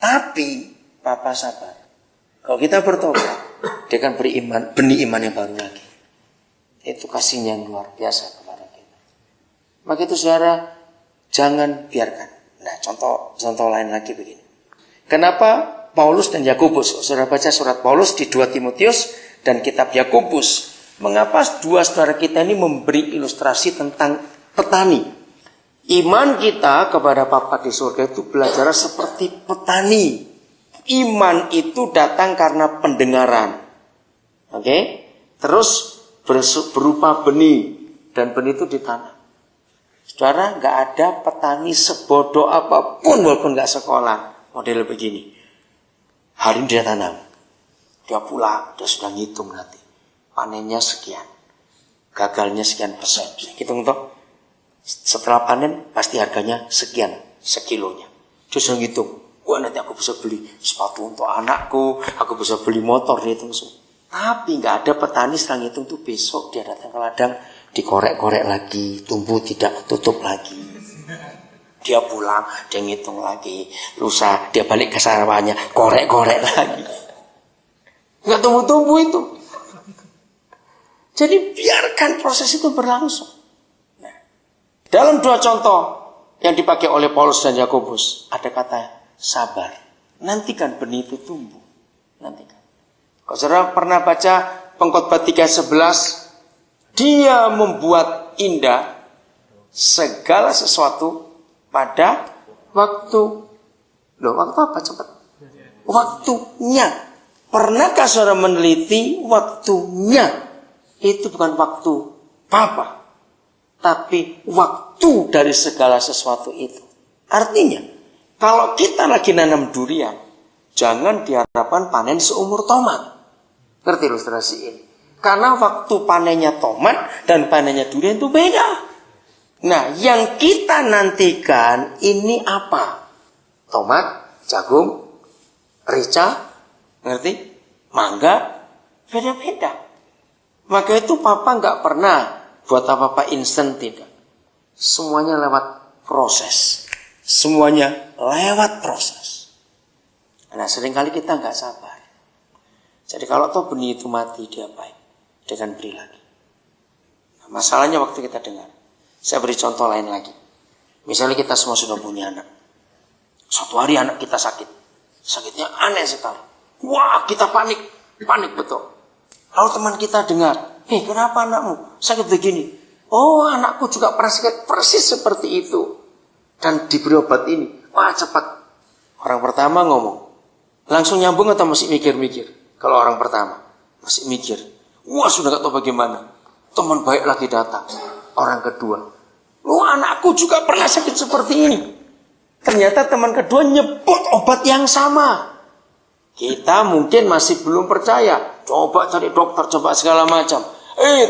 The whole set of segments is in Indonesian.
Tapi Papa sabar. Kalau kita bertobat, dia akan beri benih iman yang baru lagi. Itu kasihnya yang luar biasa kepada kita. Maka itu saudara, jangan biarkan. Nah, contoh lain lagi begini. Kenapa Paulus dan Yakobus? Saudara baca surat Paulus di 2 Timotius dan kitab Yakobus. Mengapa dua saudara kita ini memberi ilustrasi tentang petani? Iman kita kepada Bapa di surga itu belajar seperti petani. Iman itu datang karena pendengaran. Oke? Terus berupa benih. Dan benih itu ditanam. Saudara, gak ada petani sebodoh apapun walaupun gak sekolah. Model begini. Hari ini dia tanam. Dia pulang, dia sudah ngitung nanti. Panennya sekian. Gagalnya sekian persen. Hitung toh. Setelah panen pasti harganya sekian sekilonya. Dia sudah ngitung. Wah, nanti aku bisa beli sepatu untuk anakku. Aku bisa beli motor. Dia hitung semua. Tapi gak ada petani setelah ngitung tuh besok dia datang ke ladang. Dikorek-korek lagi. Tumbuh tidak tutup lagi. Dia pulang, dia ngitung lagi. Lusa, dia balik ke sawahnya, korek-korek lagi. Nggak tumbuh-tumbuh itu. Jadi biarkan proses itu berlangsung. Nah, dalam dua contoh yang dipakai oleh Paulus dan Yakobus, ada kata sabar. Nantikan benih itu tumbuh. Nantikan. Kalau saudara pernah baca Pengkhotbah 3:11, dia membuat indah segala sesuatu pada waktu. Loh, waktu apa? Cepat. Waktunya. Pernahkah saudara meneliti waktunya? Itu bukan waktu Papa, tapi waktu dari segala sesuatu itu. Artinya, kalau kita lagi nanam durian, jangan diharapkan panen seumur tomat. Ngerti ilustrasi ini? Karena waktu panennya tomat dan panennya durian itu beda. Nah, yang kita nantikan ini apa? Tomat, jagung, rica, ngerti? Mangga, beda-beda. Maka itu Papa nggak pernah buat apa-apa instan, tidak. Semuanya lewat proses. Semuanya lewat proses. Nah, seringkali kita nggak sabar. Jadi kalau toh benih itu mati, diapain? Dia akan beri lagi. Nah, masalahnya waktu kita dengar. Saya beri contoh lain lagi. Misalnya kita semua sudah punya anak. Suatu hari anak kita sakit. Sakitnya aneh sekali. Wah, kita panik. Panik betul. Lalu teman kita dengar, kenapa anakmu sakit begini? Oh, anakku juga pernah sakit persis seperti itu. Dan diberi obat ini. Wah, cepat. Orang pertama ngomong. Langsung nyambung atau masih mikir-mikir? Kalau orang pertama masih mikir. Wah, sudah gak tahu bagaimana. Teman baik lagi datang. Orang kedua. Anakku juga pernah sakit seperti ini. Ternyata teman kedua nyebut obat yang sama. Kita mungkin masih belum percaya. Coba cari dokter, coba segala macam.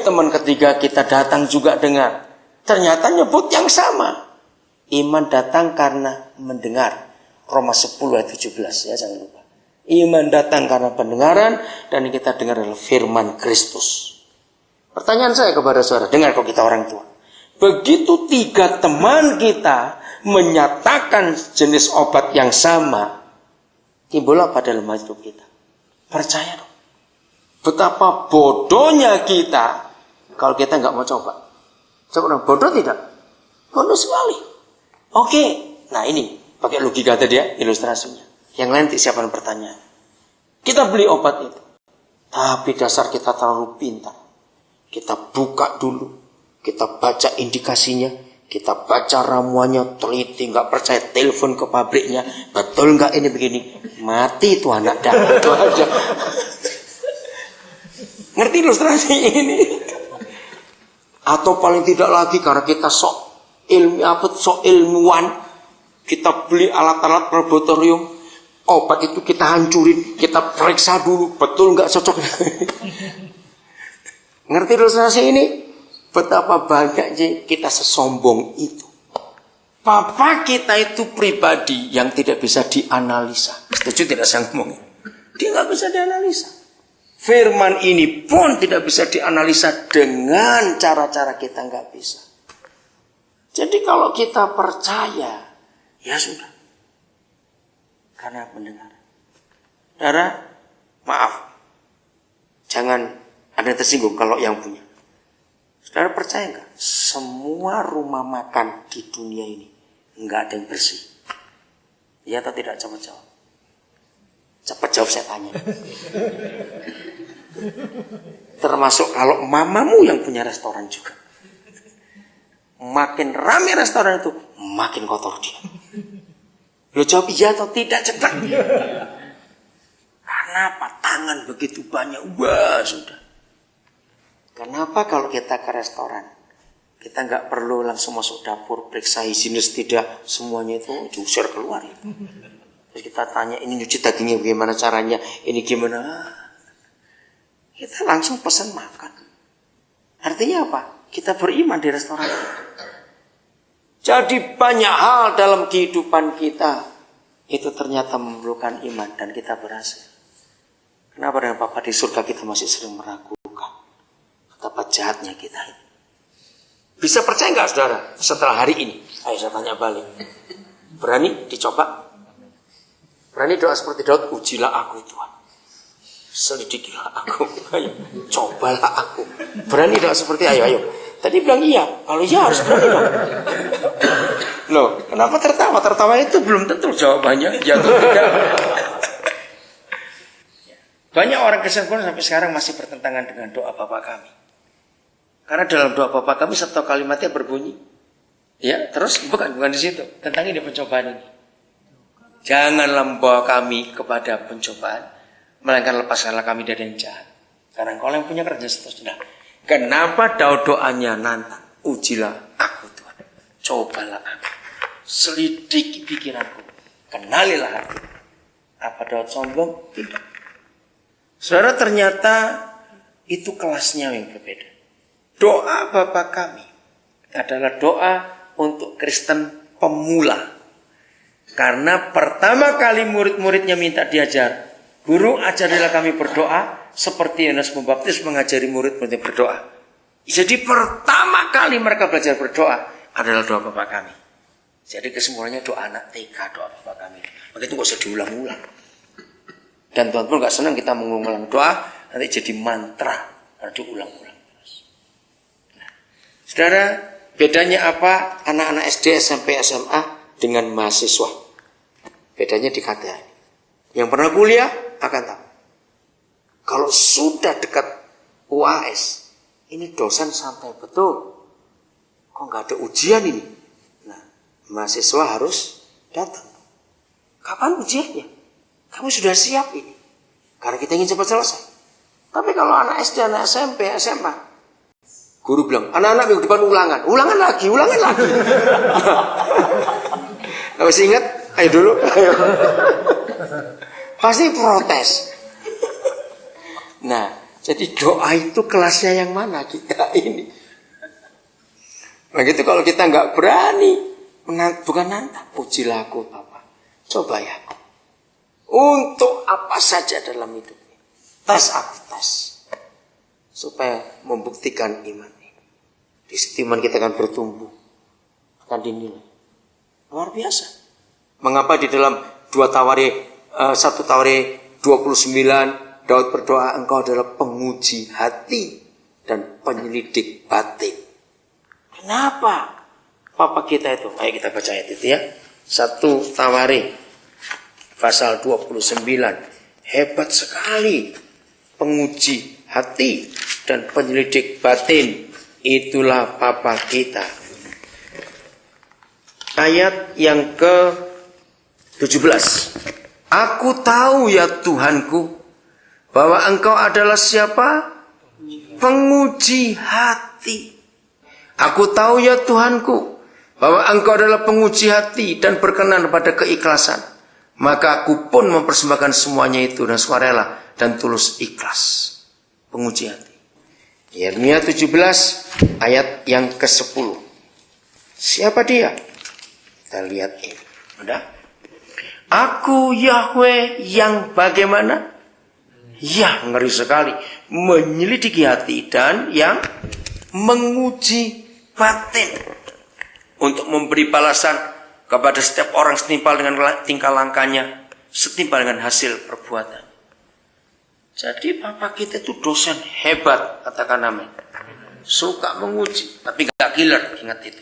Teman ketiga kita datang juga dengar. Ternyata nyebut yang sama. Iman datang karena mendengar. Roma 10 ayat 17 ya, jangan lupa. Iman datang karena pendengaran. Dan yang kita dengar adalah firman Kristus. Pertanyaan saya kepada saudara, dengar kok kita orang tua. Begitu tiga teman kita menyatakan jenis obat yang sama, timbul apa dalam hidup kita? Percaya dong. Betapa bodohnya kita kalau kita nggak mau coba. Coba dong, bodoh tidak? Bodoh sekali. Oke, nah ini pakai logika tadi ya, ilustrasinya. Yang lain siapa yang pertanyaan? Kita beli obat itu, tapi dasar kita terlalu pintar. Kita buka dulu, kita baca indikasinya, kita baca ramuannya, teliti, nggak percaya telepon ke pabriknya, betul nggak ini begini? Mati itu anak dah. Itu aja. Ngerti ilustrasi ini? Atau paling tidak lagi karena kita sok ilmuwan, kita beli alat-alat laboratorium, obat itu kita hancurin, kita periksa dulu, betul nggak cocok? Ngerti ilustrasi ini? Betapa banyaknya kita sesombong itu. Papa kita itu pribadi yang tidak bisa dianalisa. Setuju tidak saya ngomong? Dia nggak bisa dianalisa. Firman ini pun tidak bisa dianalisa dengan cara-cara kita nggak bisa. Jadi kalau kita percaya, ya sudah. karena mendengar. Saudara, maaf. Jangan ada yang tersinggung kalau yang punya. Saudara percaya enggak? Semua rumah makan di dunia ini enggak ada yang bersih. Iya atau tidak? Cepat jawab. Cepat jawab, saya tanya. Termasuk kalau mamamu yang punya restoran juga. Makin ramai restoran itu, makin kotor dia. Lo jawab iya atau tidak, cepat. Kenapa? Tangan begitu banyak. Wah, sudah. Kenapa kalau kita ke restoran, kita nggak perlu langsung masuk dapur, periksa higienitas tidak, semuanya itu diusir keluar. Terus kita tanya, ini nyuci dagingnya bagaimana caranya, ini gimana? Kita langsung pesan makan. Artinya apa? Kita beriman di restoran. Jadi banyak hal dalam kehidupan kita itu ternyata memerlukan iman dan kita berhasil. Kenapa dengan Bapa di surga kita masih sering meragukan betapa jahatnya kita ini? Bisa percaya nggak saudara setelah hari ini? Ayo saya tanya balik. Berani dicoba? Berani doa seperti Daud, ujilah aku Tuhan. Selidikilah aku. Ayo, cobalah aku. Berani doa seperti ayo. Tadi bilang iya. Kalau iya harus berani dong. Loh, kenapa tertawa? Tertawa itu belum tentu jawabannya. Ya atau tidak. Banyak orang Kristen pun sampai sekarang masih bertentangan dengan doa Bapa kami. Karena dalam doa Bapa kami satu kalimatnya berbunyi. Ya, terus bukan di situ. Tentang ini pencobaan ini. Janganlah membawa kami kepada pencobaan, melainkan lepaskanlah kami dari yang jahat. Karena Engkau yang punya kerja seterusnya. Kenapa Daud doanya nantang? Ujilah aku Tuhan. Cobalah aku. Selidiki pikiranku. Kenalilah hati. Apa Daud sombong? Tidak. Saudara, ternyata itu kelasnya yang berbeda. Doa Bapa kami adalah doa untuk Kristen pemula. Karena pertama kali murid-muridnya minta diajar, guru ajarilah kami berdoa seperti Yohanes Pembaptis mengajari murid-muridnya berdoa. Jadi pertama kali mereka belajar berdoa adalah doa Bapa kami. Jadi kesimpulannya doa anak TK, doa Bapa kami. Maka itu gak usah diulang-ulang. Dan Tuhan pun gak senang kita mengulang doa, nanti jadi mantra karena diulang-ulang terus. Nah, saudara, bedanya apa anak-anak SD, SMP, SMA dengan mahasiswa? Bedanya di kata. Yang pernah kuliah akan tahu. Kalau sudah dekat UAS, ini dosen santai betul. Kok nggak ada ujian ini? Nah, mahasiswa harus datang. Kapan ujiannya? Kamu sudah siap ini? Karena kita ingin cepat selesai. Tapi kalau anak SD, anak SMP, SMA, guru bilang, anak-anak minggu depan ulangan. Ulangan lagi. Kamu masih ingat? Ayo dulu. Ayo. Pasti protes. Nah, jadi doa itu kelasnya yang mana kita ini? Begitu kalau kita nggak berani, bukan nantang, ujilah aku Bapa. Coba ya aku. Untuk apa saja dalam hidup ini. Tes. Supaya membuktikan iman ini. Di situ iman kita akan bertumbuh. Akan dinilai. Luar biasa. Mengapa di dalam 1 Tawari 29 Daud berdoa, Engkau adalah penguji hati dan penyelidik batin. Kenapa? Papa kita itu. Ayo kita baca ayat itu ya. 1 Tawari pasal 29. Hebat sekali penguji hati dan penyelidik batin. Itulah Papa kita. Ayat yang ke-17. Aku tahu ya Tuhanku bahwa Engkau adalah siapa? Penguji hati. Aku tahu ya Tuhanku bahwa Engkau adalah penguji hati dan berkenan pada keikhlasan. Maka aku pun mempersembahkan semuanya itu dan sukarela dan tulus ikhlas. Penguji hati. Yeremia 17 ayat yang ke-10. Siapa dia? Kita lihat ini. Udah? Aku Yahweh yang bagaimana? Ya, ngeri sekali. Menyelidiki hati dan yang menguji batin. Untuk memberi balasan kepada setiap orang setimpal dengan tingkah langkahnya. setimpal dengan hasil perbuatan. Jadi Bapak kita itu dosen hebat, katakan amin. Suka menguji, tapi gak killer, ingat itu.